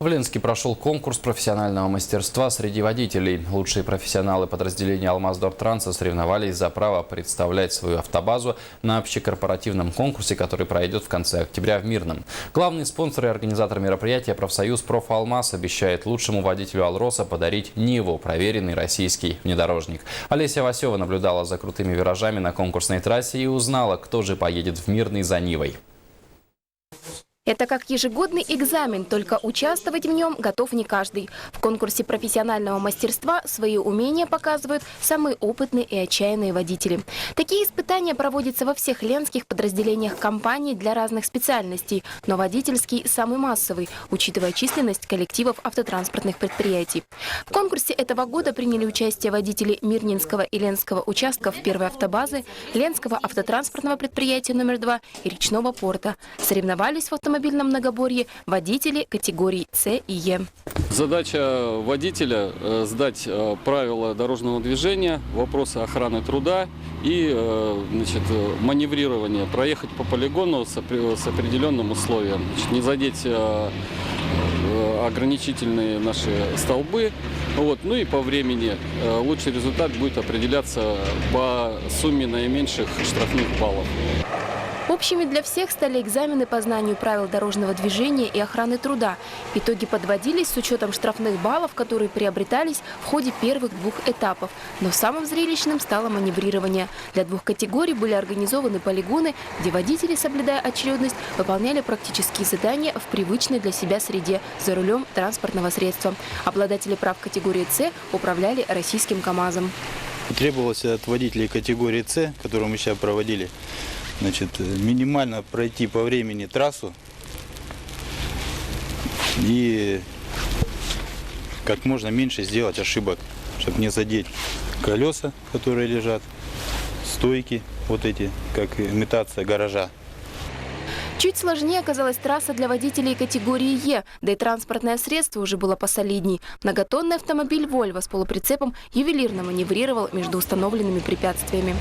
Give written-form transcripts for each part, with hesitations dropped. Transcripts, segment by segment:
В Ленске прошел конкурс профессионального мастерства среди водителей. Лучшие профессионалы подразделения «Алмаздортранса» соревновались за право представлять свою автобазу на общекорпоративном конкурсе, который пройдет в конце октября в Мирном. Главный спонсор и организатор мероприятия профсоюз «Профалмаз» обещает лучшему водителю «Алроса» подарить Ниву, проверенный российский внедорожник. Олеся Васева наблюдала за крутыми виражами на конкурсной трассе и узнала, кто же поедет в Мирный за Нивой. Это как ежегодный экзамен, только участвовать в нем готов не каждый. В конкурсе профессионального мастерства свои умения показывают самые опытные и отчаянные водители. Такие испытания проводятся во всех ленских подразделениях компании для разных специальностей, но водительский самый массовый, учитывая численность коллективов автотранспортных предприятий. В конкурсе этого года приняли участие водители Мирнинского и Ленского участков первой автобазы, Ленского автотранспортного предприятия номер 2 и речного порта. Соревновались в автомобильном многоборье водители категорий С и Е. Задача водителя – сдать правила дорожного движения, вопросы охраны труда и маневрирование, проехать по полигону с определенным условием, не задеть ограничительные наши столбы. Ну и по времени лучший результат будет определяться по сумме наименьших штрафных баллов. Общими для всех стали экзамены по знанию правил дорожного движения и охраны труда. Итоги подводились с учетом штрафных баллов, которые приобретались в ходе первых двух этапов. Но самым зрелищным стало маневрирование. Для двух категорий были организованы полигоны, где водители, соблюдая очередность, выполняли практические задания в привычной для себя среде за рулем транспортного средства. Обладатели прав категории С управляли российским КАМАЗом. Требовалось от водителей категории С, которую мы сейчас проводили, минимально пройти по времени трассу и как можно меньше сделать ошибок, чтобы не задеть колеса, которые лежат, стойки, вот эти, как имитация гаража. Чуть сложнее оказалась трасса для водителей категории Е, да и транспортное средство уже было посолидней. Многотонный автомобиль «Вольво» с полуприцепом ювелирно маневрировал между установленными препятствиями.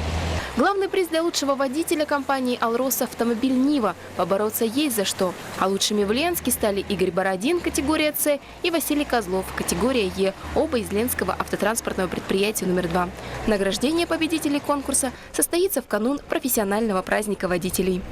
Главный приз для лучшего водителя компании «Алроса» – автомобиль «Нива». Побороться есть за что. А лучшими в Ленске стали Игорь Бородин, категория С, и Василий Козлов, категория Е, оба из Ленского автотранспортного предприятия номер 2. Награждение победителей конкурса состоится в канун профессионального праздника водителей.